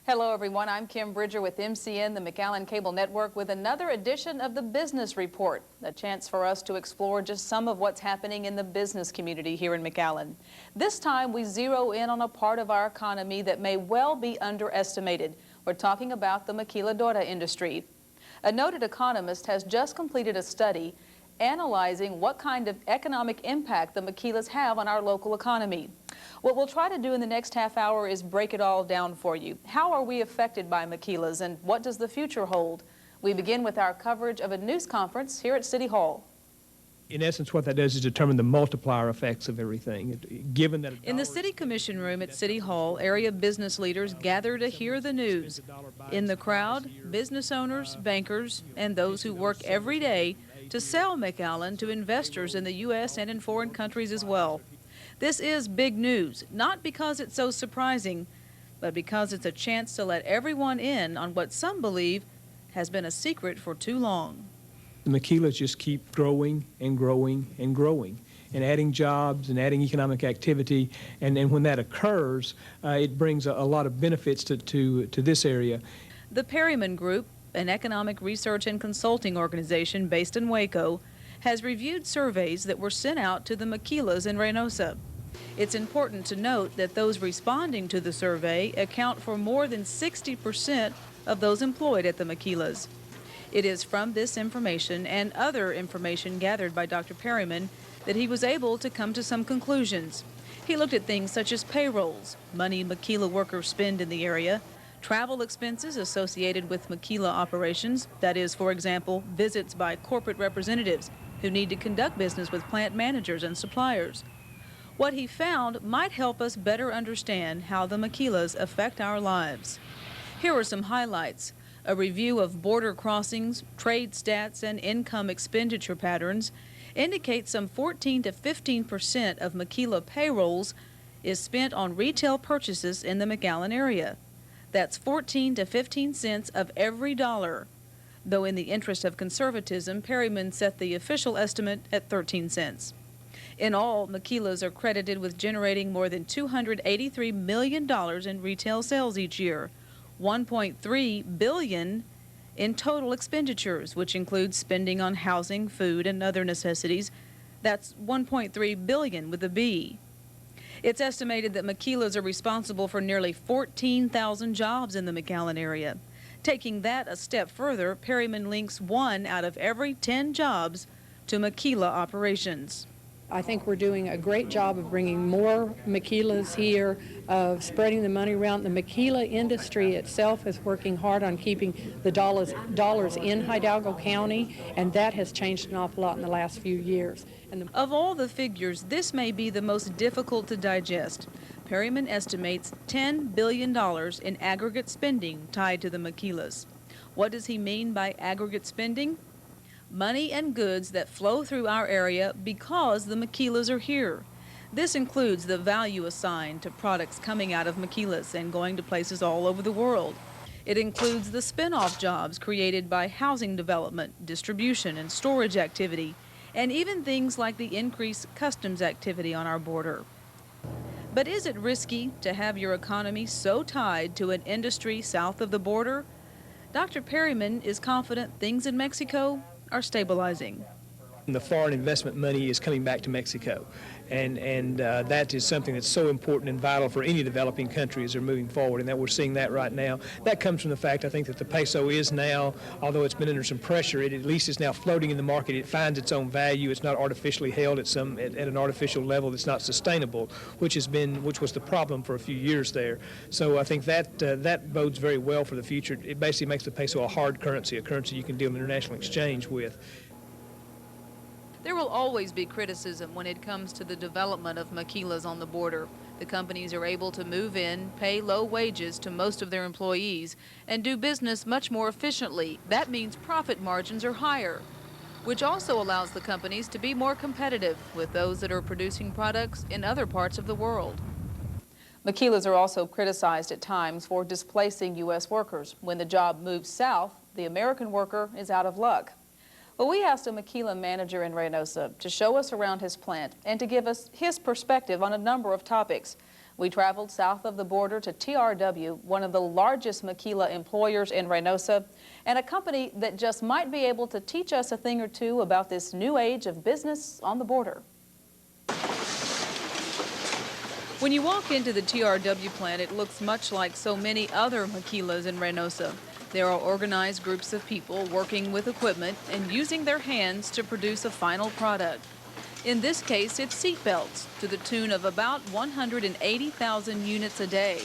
Hello everyone, I'm Kim Bridger with MCN, the McAllen Cable Network, with another edition of the Business Report, a chance for us to explore just some of what's happening in the business community here in McAllen. This time we zero in on a part of our economy that may well be underestimated. We're talking about the Maquiladora industry. A noted economist has just completed a study analyzing what kind of economic impact the maquilas have on our local economy. What we'll try to do in the next half hour is break it all down for you. How are we affected by maquilas and what does the future hold? We begin with our coverage of a news conference here at City Hall. In essence, what that does is determine the multiplier effects of everything. Given that in the City Commission room at City Hall, area business leaders gather to hear the news. In the crowd, business owners, bankers, and those who work every day to sell McAllen to investors in the U.S. and in foreign countries as well. This is big news, not because it's so surprising, but because it's a chance to let everyone in on what some believe has been a secret for too long. The maquilas just keep growing and growing and growing and adding jobs and adding economic activity, and when that occurs, it brings a lot of benefits to this area. The Perryman Group, an economic research and consulting organization based in Waco, has reviewed surveys that were sent out to the maquilas in Reynosa. It's important to note that those responding to the survey account for more than 60% of those employed at the maquilas. It is from this information and other information gathered by Dr. Perryman that he was able to come to some conclusions. He looked at things such as payrolls, money maquila workers spend in the area, travel expenses associated with maquila operations, that is, for example, visits by corporate representatives who need to conduct business with plant managers and suppliers. What he found might help us better understand how the maquilas affect our lives. Here are some highlights: a review of border crossings, trade stats, and income expenditure patterns indicate some 14 to 15% of maquila payrolls is spent on retail purchases in the McAllen area. That's 14 to 15 cents of every dollar, though in the interest of conservatism, Perryman set the official estimate at 13 cents. In all, maquilas are credited with generating more than $283 million in retail sales each year, $1.3 billion in total expenditures, which includes spending on housing, food, and other necessities. That's $1.3 billion with a B. It's estimated that maquilas are responsible for nearly 14,000 jobs in the McAllen area. Taking that a step further, Perryman links 1 out of every 10 jobs to maquila operations. I think we're doing a great job of bringing more maquilas here, of spreading the money around. The maquila industry itself is working hard on keeping the dollars in Hidalgo County, and that has changed an awful lot in the last few years. Of all the figures, this may be the most difficult to digest. Perryman estimates $10 billion in aggregate spending tied to the maquilas. What does he mean by aggregate spending? Money and goods that flow through our area because the maquilas are here. This includes the value assigned to products coming out of maquilas and going to places all over the world. It includes the spin-off jobs created by housing development, distribution, and storage activity, and even things like the increased customs activity on our border. But is it risky to have your economy so tied to an industry south of the border? Dr. Perryman is confident things in Mexico are stabilizing. The foreign investment money is coming back to Mexico, and that is something that's so important and vital for any developing country as they're moving forward, and that we're seeing that right now. That comes from the fact, I think, that the peso is now, although it's been under some pressure, it at least is now floating in the market. It finds its own value. It's not artificially held at an artificial level that's not sustainable, which was the problem for a few years there. So I think that bodes very well for the future. It basically makes the peso a hard currency, a currency you can deal in international exchange with. There will always be criticism when it comes to the development of maquilas on the border. The companies are able to move in, pay low wages to most of their employees, and do business much more efficiently. That means profit margins are higher, which also allows the companies to be more competitive with those that are producing products in other parts of the world. Maquilas are also criticized at times for displacing U.S. workers. When the job moves south, the American worker is out of luck. Well, we asked a maquila manager in Reynosa to show us around his plant and to give us his perspective on a number of topics. We traveled south of the border to TRW, one of the largest maquila employers in Reynosa, and a company that just might be able to teach us a thing or two about this new age of business on the border. When you walk into the TRW plant, it looks much like so many other maquilas in Reynosa. There are organized groups of people working with equipment and using their hands to produce a final product. In this case, it's seat belts to the tune of about 180,000 units a day.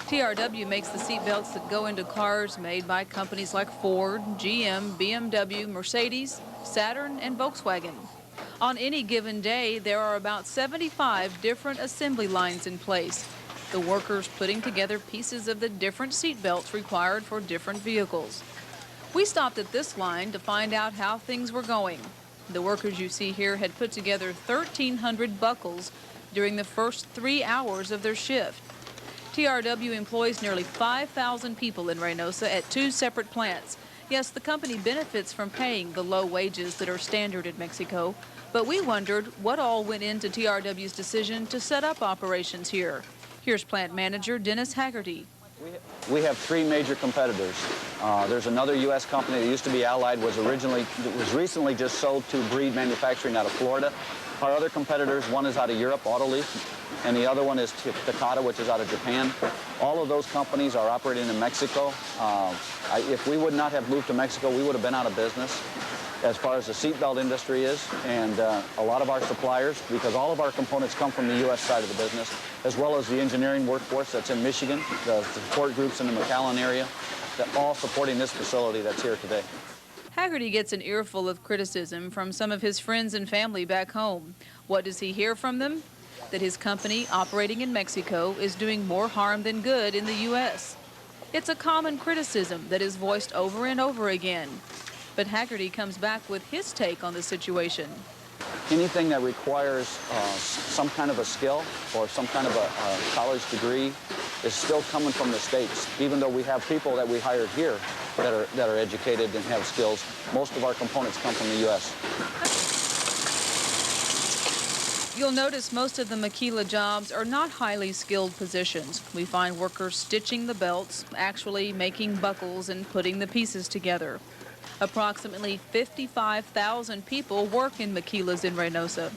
TRW makes the seat belts that go into cars made by companies like Ford, GM, BMW, Mercedes, Saturn, and Volkswagen. On any given day, there are about 75 different assembly lines in place, the workers putting together pieces of the different seat belts required for different vehicles. We stopped at this line to find out how things were going. The workers you see here had put together 1,300 buckles during the first 3 hours of their shift. TRW employs nearly 5,000 people in Reynosa at 2 separate plants. Yes, the company benefits from paying the low wages that are standard in Mexico, but we wondered what all went into TRW's decision to set up operations here. Here's plant manager Dennis Haggerty. We have 3 major competitors. There's another U.S. company that used to be Allied, was recently just sold to Breed Manufacturing out of Florida. Our other competitors, one is out of Europe, Autoleaf, and the other one is Takata, which is out of Japan. All of those companies are operating in Mexico. If we would not have moved to Mexico, we would have been out of business as far as the seatbelt industry is, and a lot of our suppliers, because all of our components come from the U.S. side of the business, as well as the engineering workforce that's in Michigan, the support groups in the McAllen area, that all supporting this facility that's here today. Haggerty gets an earful of criticism from some of his friends and family back home. What does he hear from them? That his company, operating in Mexico, is doing more harm than good in the U.S. It's a common criticism that is voiced over and over again. But Haggerty comes back with his take on the situation. Anything that requires some kind of a skill or some kind of a college degree is still coming from the States. Even though we have people that we hired here that are educated and have skills, most of our components come from the U.S. You'll notice most of the maquila jobs are not highly skilled positions. We find workers stitching the belts, actually making buckles and putting the pieces together. Approximately 55,000 people work in maquilas in Reynosa.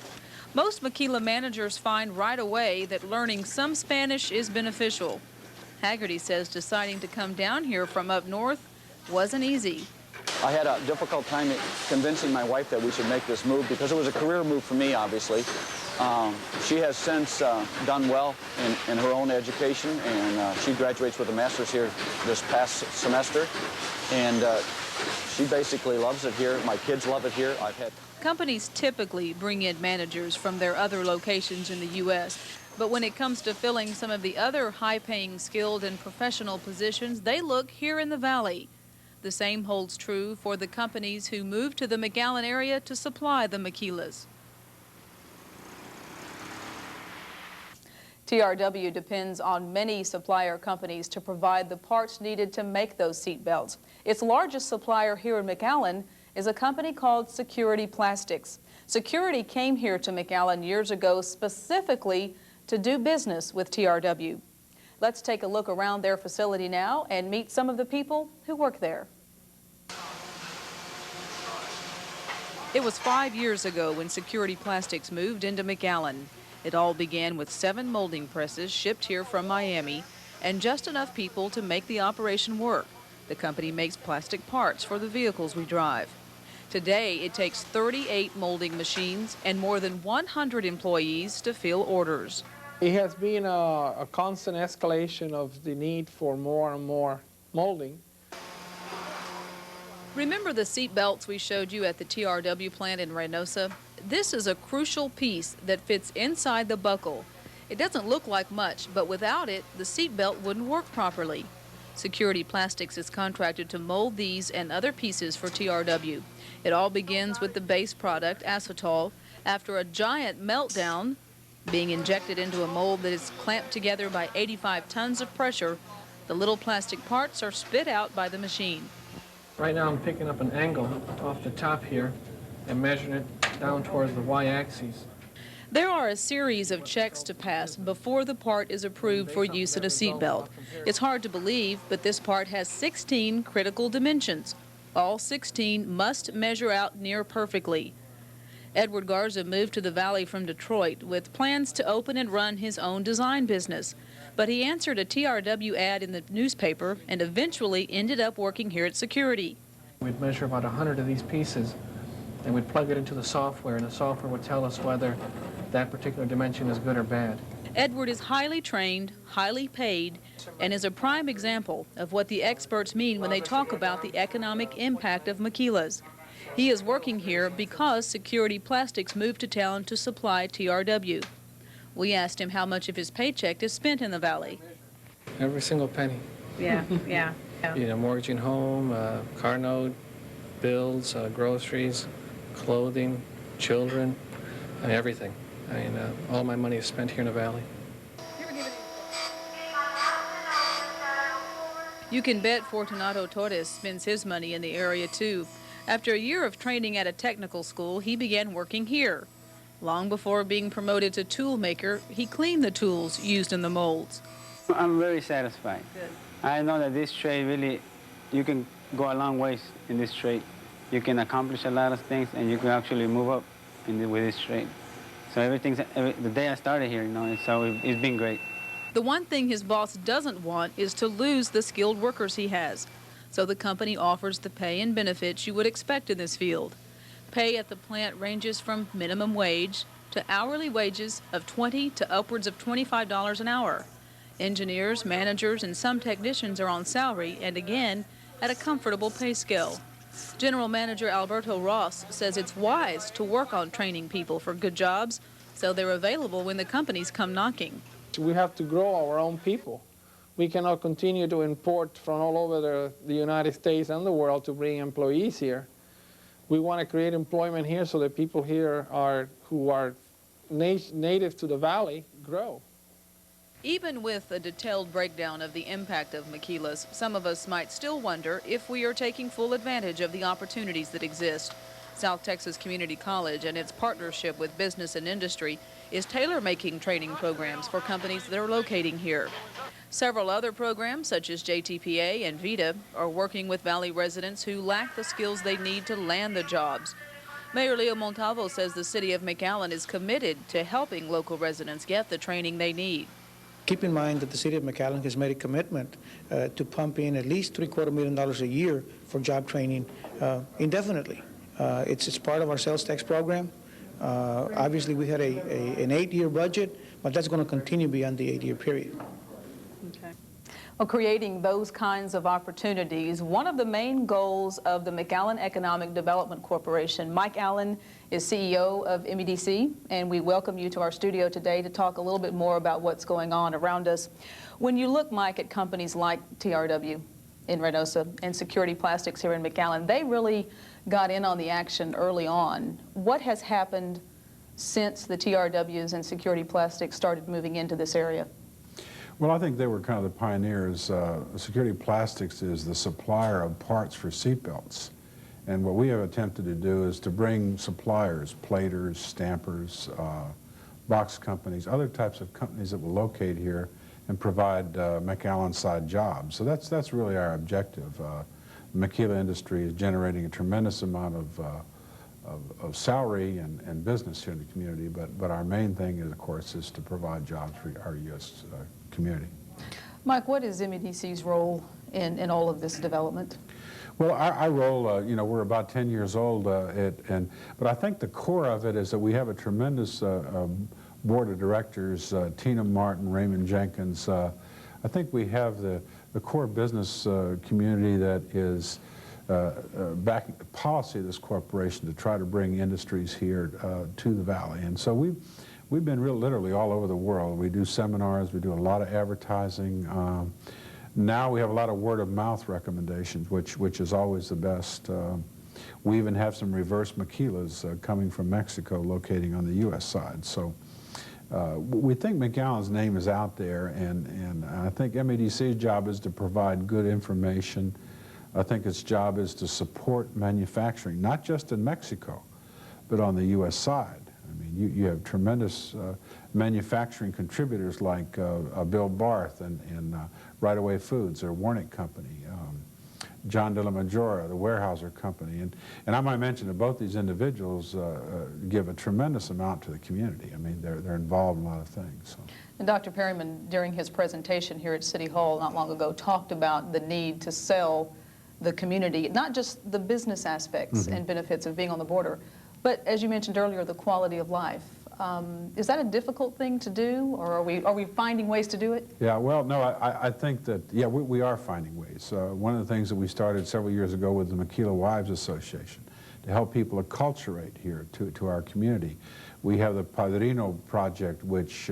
Most maquila managers find right away that learning some Spanish is beneficial. Haggerty says deciding to come down here from up north wasn't easy. I had a difficult time convincing my wife that we should make this move because it was a career move for me, obviously. She has since done well in her own education, and she graduates with a master's here this past semester. And she basically loves it here. My kids love it here. Companies typically bring in managers from their other locations in the U.S., but when it comes to filling some of the other high-paying, skilled, and professional positions, they look here in the Valley. The same holds true for the companies who move to the McAllen area to supply the maquilas. TRW depends on many supplier companies to provide the parts needed to make those seat belts. Its largest supplier here in McAllen is a company called Security Plastics. Security came here to McAllen years ago specifically to do business with TRW. Let's take a look around their facility now and meet some of the people who work there. It was 5 years ago when Security Plastics moved into McAllen. It all began with 7 molding presses shipped here from Miami and just enough people to make the operation work. The company makes plastic parts for the vehicles we drive. Today, it takes 38 molding machines and more than 100 employees to fill orders. It has been a constant escalation of the need for more and more molding. Remember the seat belts we showed you at the TRW plant in Reynosa? This is a crucial piece that fits inside the buckle. It doesn't look like much, but without it, the seat belt wouldn't work properly. Security Plastics is contracted to mold these and other pieces for TRW. It all begins with the base product, acetol. After a giant meltdown, being injected into a mold that is clamped together by 85 tons of pressure, the little plastic parts are spit out by the machine. Right now I'm picking up an angle off the top here and measuring it down towards the y-axis. There are a series of checks to pass before the part is approved for use in a seatbelt. It's hard to believe, but this part has 16 critical dimensions. All 16 must measure out near perfectly. Edward Garza moved to the Valley from Detroit with plans to open and run his own design business. But he answered a TRW ad in the newspaper and eventually ended up working here at Security. We'd measure about 100 of these pieces, and we'd plug it into the software, and the software would tell us whether that particular dimension is good or bad. Edward is highly trained, highly paid, and is a prime example of what the experts mean when they talk about the economic impact of maquilas. He is working here because Security Plastics moved to town to supply TRW. We asked him how much of his paycheck is spent in the Valley. Every single penny. Yeah. You know, mortgaging home, car note, bills, groceries, clothing, children, and everything. I mean, all my money is spent here in the Valley. You can bet Fortunato Torres spends his money in the area too. After a year of training at a technical school, he began working here. Long before being promoted to tool maker, he cleaned the tools used in the molds. I'm very satisfied. Good. I know that this trade really, you can go a long ways in this trade. You can accomplish a lot of things, and you can actually move up with this trade. So the day I started here, you know, it's been great. The one thing his boss doesn't want is to lose the skilled workers he has. So the company offers the pay and benefits you would expect in this field. Pay at the plant ranges from minimum wage to hourly wages of $20 to upwards of $25 an hour. Engineers, managers, and some technicians are on salary and again at a comfortable pay scale. General Manager Alberto Ross says it's wise to work on training people for good jobs so they're available when the companies come knocking. We have to grow our own people. We cannot continue to import from all over the United States and the world to bring employees here. We want to create employment here so that people here who are native to the Valley grow. Even with a detailed breakdown of the impact of maquilas, some of us might still wonder if we are taking full advantage of the opportunities that exist. South Texas Community College and its partnership with business and industry is tailor-making training programs for companies that are locating here. Several other programs, such as JTPA and VITA, are working with Valley residents who lack the skills they need to land the jobs. Mayor Leo Montalvo says the city of McAllen is committed to helping local residents get the training they need. Keep in mind that the city of McAllen has made a commitment to pump in at least $750,000 a year for job training indefinitely. It's part of our sales tax program. Obviously, we had an 8-year budget, but that's going to continue beyond the 8-year period. Okay. Well, creating those kinds of opportunities, one of the main goals of the McAllen Economic Development Corporation. Mike Allen is CEO of MEDC, and we welcome you to our studio today to talk a little bit more about what's going on around us. When you look, Mike, at companies like TRW in Reynosa and Security Plastics here in McAllen, they really got in on the action early on. What has happened since the TRWs and Security Plastics started moving into this area? Well, I think they were kind of the pioneers. Security Plastics is the supplier of parts for seatbelts. And what we have attempted to do is to bring suppliers, platers, stampers, box companies, other types of companies that will locate here and provide McAllen-side jobs. So that's really our objective. The maquila industry is generating a tremendous amount of salary and business here in the community, but our main thing is, of course, is to provide jobs for our U.S. community. Mike, what is MEDC's role in all of this development? Well, our role, you know, we're about 10 years old, but I think the core of it is that we have a tremendous board of directors, Tina Martin, Raymond Jenkins. I think we have the core business community that is backing the policy of this corporation to try to bring industries here to the Valley. And so we've been literally all over the world. We do seminars, we do a lot of advertising. Now we have a lot of word-of-mouth recommendations, which is always the best. We even have some reverse maquilas coming from Mexico locating on the U.S. side. So we think McAllen's name is out there, and I think MEDC's job is to provide good information. I think its job is to support manufacturing, not just in Mexico, but on the U.S. side. I mean, you have tremendous manufacturing contributors like Bill Barth and Right Away Foods, or Warnick Company, John de la Majora, the Weyerhaeuser Company. And I might mention that both these individuals give a tremendous amount to the community. I mean, they're involved in a lot of things. So. And Dr. Perryman, during his presentation here at City Hall not long ago, talked about the need to sell the community, not just the business aspects and benefits of being on the border, but as you mentioned earlier, the quality of life. Is that a difficult thing to do, or are we finding ways to do it? Yeah, well, no, I think that, yeah, we are finding ways. One of the things that we started several years ago with the Maquila Wives Association to help people acculturate here to our community. We have the Padrino Project, which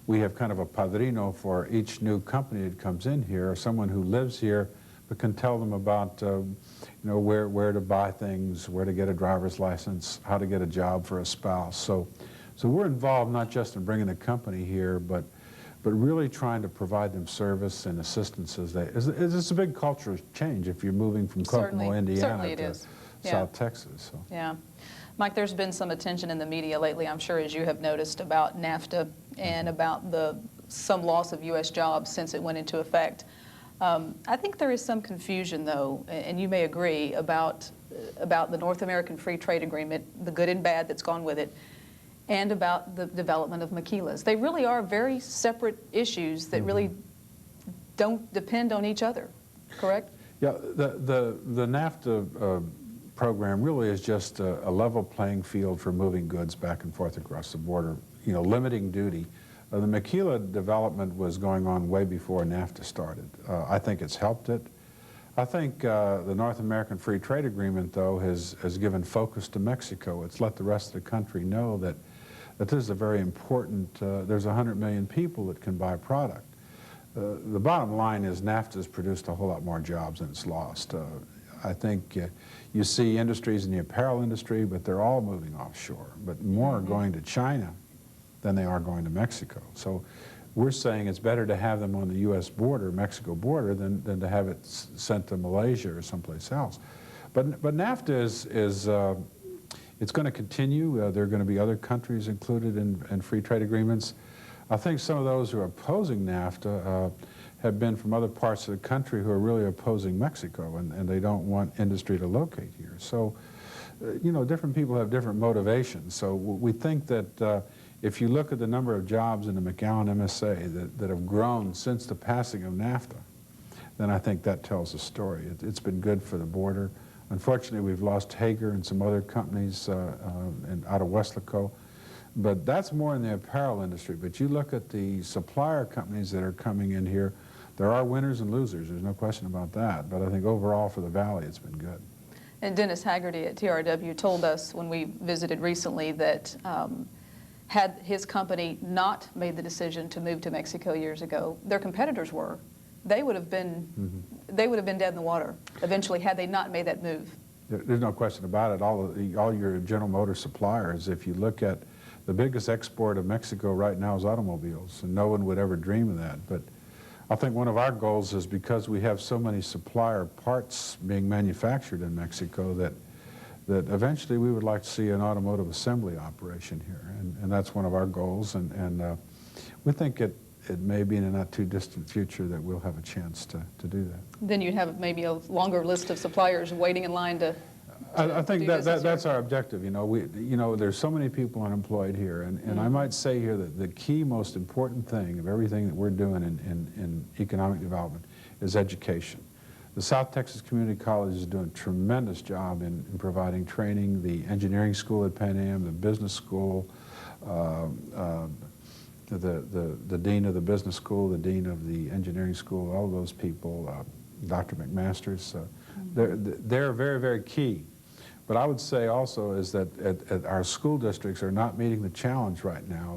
we have kind of a padrino for each new company that comes in here, or someone who lives here but can tell them about you know, where to buy things, where to get a driver's license, how to get a job for a spouse. So we're involved not just in bringing the company here, but really trying to provide them service and assistance as they. It's a big cultural change if you're moving from Kokomo, Indiana to South Texas. So. Yeah. Mike, there's been some attention in the media lately, I'm sure, as you have noticed, about NAFTA and about some loss of U.S. jobs since it went into effect. I think there is some confusion, though, and you may agree, about the North American Free Trade Agreement, the good and bad that's gone with it, and about the development of maquilas. They really are very separate issues that really don't depend on each other, correct? Yeah, the NAFTA program really is just a level playing field for moving goods back and forth across the border, you know, limiting duty. The maquila development was going on way before NAFTA started. I think it's helped it. I think the North American Free Trade Agreement, though, has given focus to Mexico. It's let the rest of the country know that this is a very important, there's 100 million people that can buy product. The bottom line is NAFTA has produced a whole lot more jobs than it's lost. I think you see industries in the apparel industry, but they're all moving offshore. But more are going to China than they are going to Mexico. So we're saying it's better to have them on the U.S. border, Mexico border, than to have it sent to Malaysia or someplace else. But NAFTA is it's going to continue. There are going to be other countries included in free trade agreements. I think some of those who are opposing NAFTA have been from other parts of the country who are really opposing Mexico, and they don't want industry to locate here. So, you know, different people have different motivations. So we think that if you look at the number of jobs in the McAllen MSA that have grown since the passing of NAFTA, then I think that tells a story. It's been good for the border. Unfortunately, we've lost Hager and some other companies out of Weslaco. But that's more in the apparel industry. But you look at the supplier companies that are coming in here, there are winners and losers. There's no question about that. But I think overall for the Valley, it's been good. And Dennis Haggerty at TRW told us when we visited recently that had his company not made the decision to move to Mexico years ago, their competitors were. They would have been dead in the water eventually had they not made that move. There's no question about it. All your General Motors suppliers, if you look at the biggest export of Mexico right now is automobiles, and no one would ever dream of that. But I think one of our goals is because we have so many supplier parts being manufactured in Mexico that eventually we would like to see an automotive assembly operation here, and that's one of our goals, and we think it may be in a not too distant future that we'll have a chance to do that. Then you'd have maybe a longer list of suppliers waiting in line to I think that's our objective. You know, there's so many people unemployed here, and I might say here that the key, most important thing of everything that we're doing in economic development is education. The South Texas Community College is doing a tremendous job in providing training. The engineering school at Pan Am, the business school, the dean of the business school, the dean of the engineering school, all of those people, Dr. McMasters, they're very, very key. But I would say also is that our school districts are not meeting the challenge right now.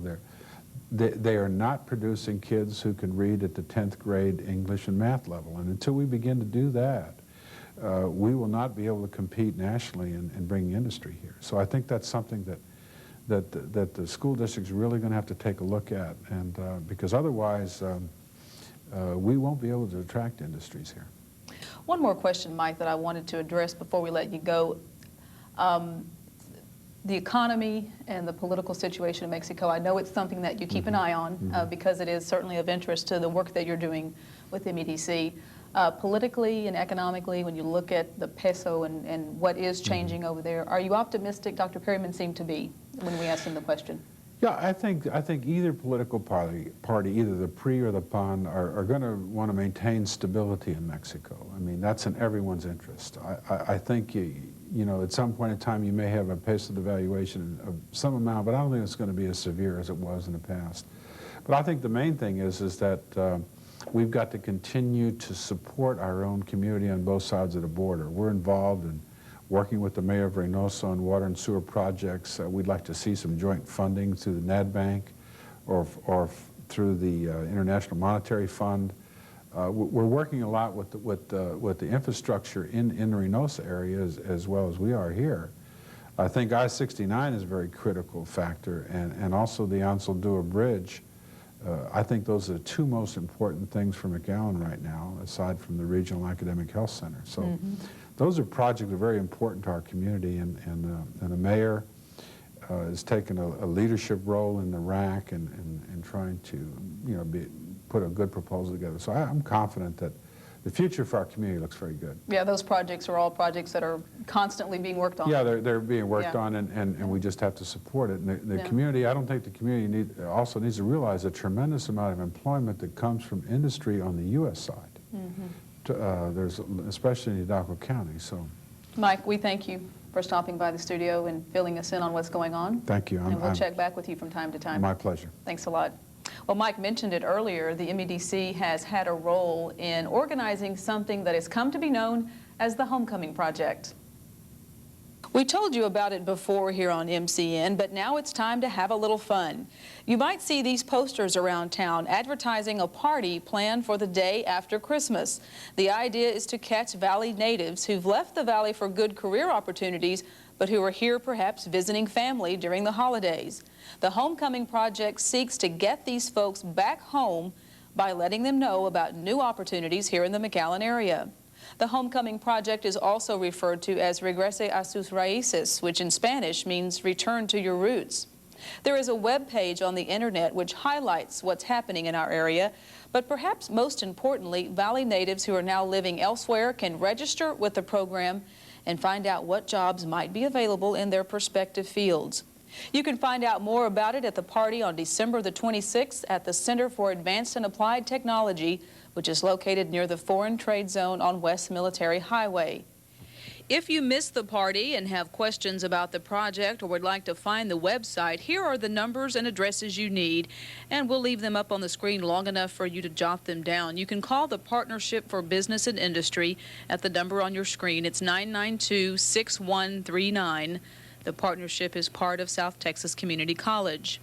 They are not producing kids who can read at the 10th grade English and math level. And until we begin to do that, we will not be able to compete nationally and bring industry here. So I think that's something that the school district's really going to have to take a look at, and because otherwise we won't be able to attract industries here. One more question, Mike, that I wanted to address before we let you go. the economy and the political situation in Mexico. I know it's something that you keep an eye on because it is certainly of interest to the work that you're doing with MEDC. Politically and economically, when you look at the peso and what is changing over there, are you optimistic? Dr. Perryman seemed to be when we asked him the question. Yeah, I think either political party, either the PRI or the PAN, are going to want to maintain stability in Mexico. I mean, that's in everyone's interest. I think you know, at some point in time, you may have a peso devaluation of some amount, but I don't think it's going to be as severe as it was in the past. But I think the main thing is that we've got to continue to support our own community on both sides of the border. We're involved in working with the mayor of Reynosa on water and sewer projects. We'd like to see some joint funding through the NAD Bank or through the International Monetary Fund. We're working a lot with the infrastructure in the Reynosa area as well as we are here. I think I-69 is a very critical factor, and also the Ansel-Dua Bridge. I think those are the two most important things for McAllen right now, aside from the Regional Academic Health Center. So those are projects that are very important to our community, and the mayor has taken a leadership role in the RAC and trying to, you know, put a good proposal together. So I'm confident that the future for our community looks very good. Yeah, those projects are all projects that are constantly being worked on. Yeah, they're being worked on, and we just have to support it. And the community, I don't think the community also needs to realize a tremendous amount of employment that comes from industry on the U.S. side. There's, especially in Hidalgo County. So, Mike, we thank you for stopping by the studio and filling us in on what's going on. Thank you. And we'll check back with you from time to time. My pleasure. Thanks a lot. Well, Mike mentioned it earlier, the MEDC has had a role in organizing something that has come to be known as the Homecoming Project. We told you about it before here on MCN, but now it's time to have a little fun. You might see these posters around town advertising a party planned for the day after Christmas. The idea is to catch Valley natives who've left the Valley for good career opportunities, but who are here perhaps visiting family during the holidays. The Homecoming Project seeks to get these folks back home by letting them know about new opportunities here in the McAllen area. The Homecoming Project is also referred to as Regrese a sus raíces, which in Spanish means return to your roots. There is a web page on the internet which highlights what's happening in our area, but perhaps most importantly, Valley natives who are now living elsewhere can register with the program and find out what jobs might be available in their prospective fields. You can find out more about it at the party on December the 26th at the Center for Advanced and Applied Technology, which is located near the Foreign Trade Zone on West Military Highway. If you missed the party and have questions about the project or would like to find the website, here are the numbers and addresses you need, and we'll leave them up on the screen long enough for you to jot them down. You can call the Partnership for Business and Industry at the number on your screen. It's 992-6139. The partnership is part of South Texas Community College.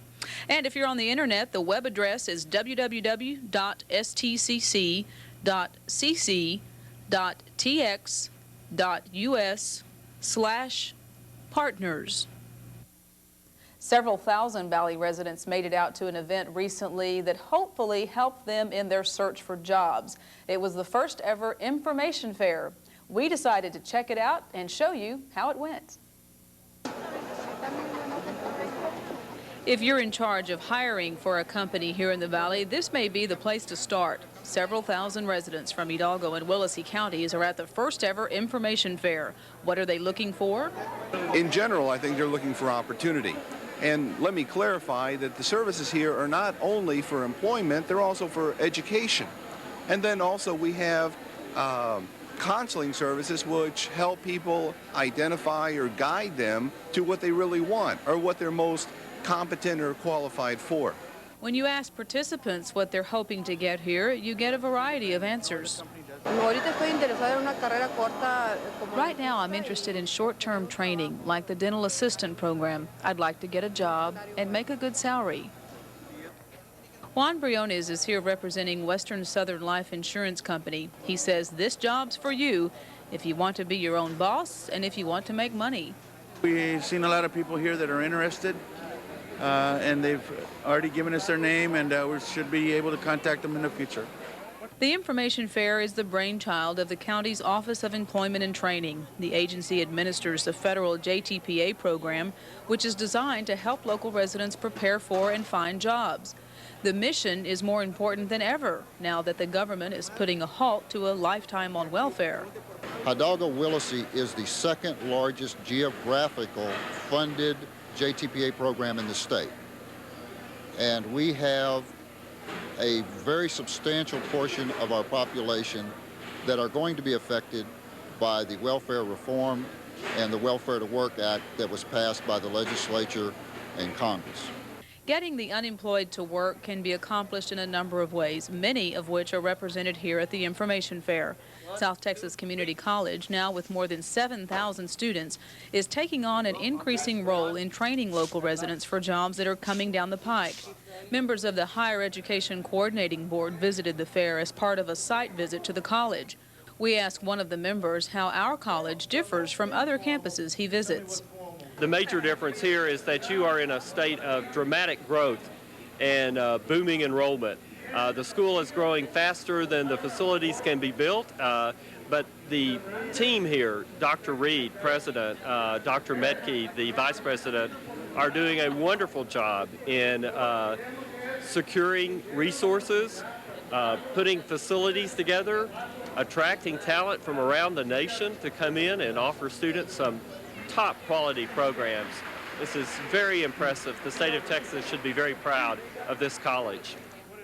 And if you're on the internet, the web address is www.stcc.cc.us/partners. Several thousand Valley residents made it out to an event recently that hopefully helped them in their search for jobs. It was the first ever information fair. We decided to check it out and show you how it went. If you're in charge of hiring for a company here in the Valley, this may be the place to start. Several thousand residents from Hidalgo and Willacy counties are at the first ever information fair. What are they looking for? In general, I think they're looking for opportunity. And let me clarify that the services here are not only for employment, they're also for education. And then also we have counseling services which help people identify or guide them to what they really want or what they're most competent or qualified for. When you ask participants what they're hoping to get here, you get a variety of answers. Right now, I'm interested in short-term training, like the dental assistant program. I'd like to get a job and make a good salary. Juan Briones is here representing Western Southern Life Insurance Company. He says this job's for you if you want to be your own boss and if you want to make money. We've seen a lot of people here that are interested. And they've already given us their name, and we should be able to contact them in the future. The information fair is the brainchild of the county's Office of Employment and Training. The agency administers the federal JTPA program, which is designed to help local residents prepare for and find jobs. The mission is more important than ever now that the government is putting a halt to a lifetime on welfare. Hidalgo-Willacy is the second largest geographical funded JTPA program in the state. And we have a very substantial portion of our population that are going to be affected by the Welfare Reform and the Welfare to Work Act that was passed by the legislature and Congress. Getting the unemployed to work can be accomplished in a number of ways, many of which are represented here at the information fair. South Texas Community College, now with more than 7,000 students, is taking on an increasing role in training local residents for jobs that are coming down the pike. Members of the Higher Education Coordinating Board visited the fair as part of a site visit to the college. We asked one of the members how our college differs from other campuses he visits. The major difference here is that you are in a state of dramatic growth and booming enrollment. The school is growing faster than the facilities can be built, but the team here, Dr. Reed, President, Dr. Metke, the Vice President, are doing a wonderful job in securing resources, putting facilities together, attracting talent from around the nation to come in and offer students some top quality programs. This is very impressive. The state of Texas should be very proud of this college.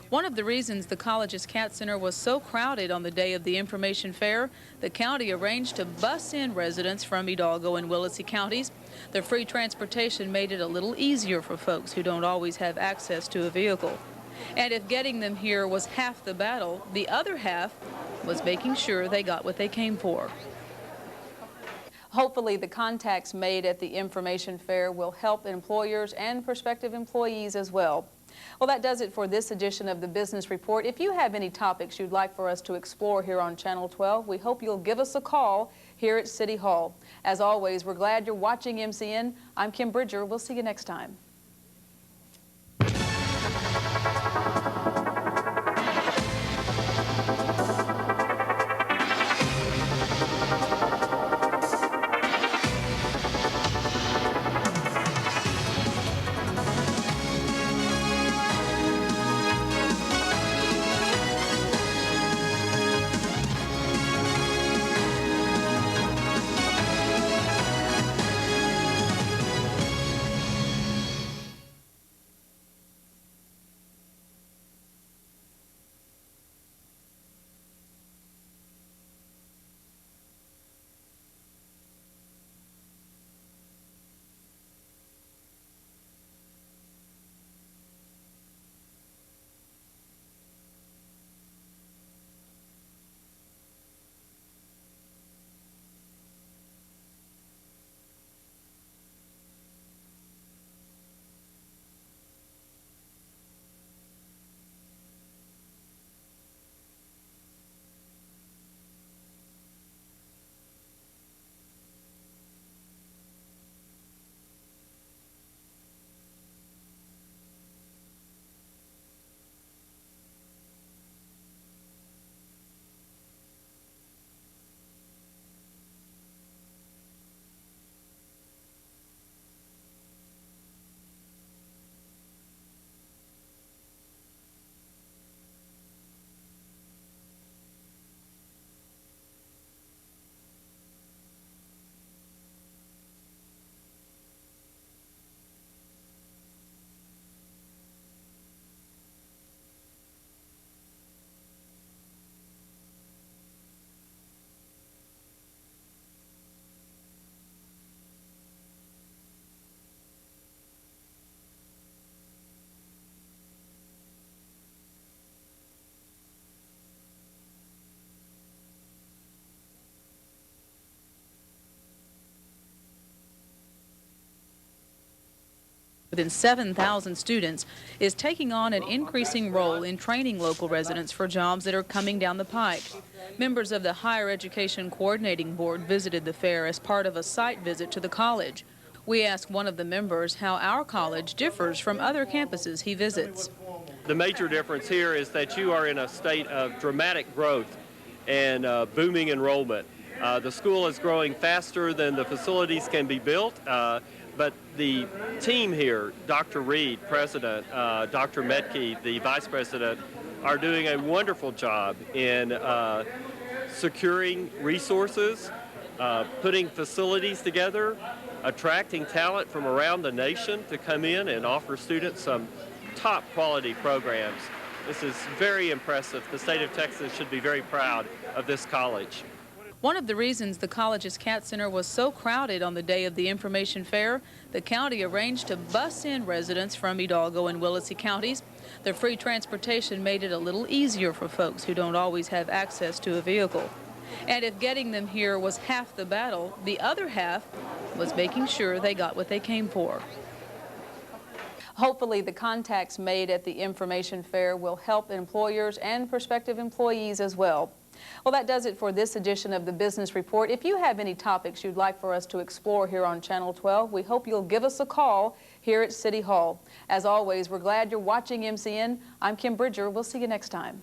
One of the reasons the college's Cat Center was so crowded on the day of the information fair, the county arranged to bus in residents from Hidalgo and Willacy counties. The free transportation made it a little easier for folks who don't always have access to a vehicle. And if getting them here was half the battle, the other half was making sure they got what they came for. Hopefully, the contacts made at the information fair will help employers and prospective employees as well. Well, that does it for this edition of the Business Report. If you have any topics you'd like for us to explore here on Channel 12, we hope you'll give us a call here at City Hall. As always, we're glad you're watching MCN. I'm Kim Bridger. We'll see you next time. Within 7,000 students, is taking on an increasing role in training local residents for jobs that are coming down the pike. Members of the Higher Education Coordinating Board visited the fair as part of a site visit to the college. We asked one of the members how our college differs from other campuses he visits. the major difference here is that you are in a state of dramatic growth and booming enrollment. The school is growing faster than the facilities can be built, but the team here, Dr. Reed, President, Dr. Metke, the Vice President, are doing a wonderful job in securing resources, putting facilities together, attracting talent from around the nation to come in and offer students some top quality programs. This is very impressive. The state of Texas should be very proud of this college. One of the reasons the college's CAT Center was so crowded on the day of the information fair, the county arranged to bus in residents from Hidalgo and Willacy counties. The free transportation made it a little easier for folks who don't always have access to a vehicle. And if getting them here was half the battle, the other half was making sure they got what they came for. Hopefully the contacts made at the information fair will help employers and prospective employees as well. Well, that does it for this edition of the Business Report. If you have any topics you'd like for us to explore here on Channel 12, we hope you'll give us a call here at City Hall. As always, we're glad you're watching MCN. I'm Kim Bridger. We'll see you next time.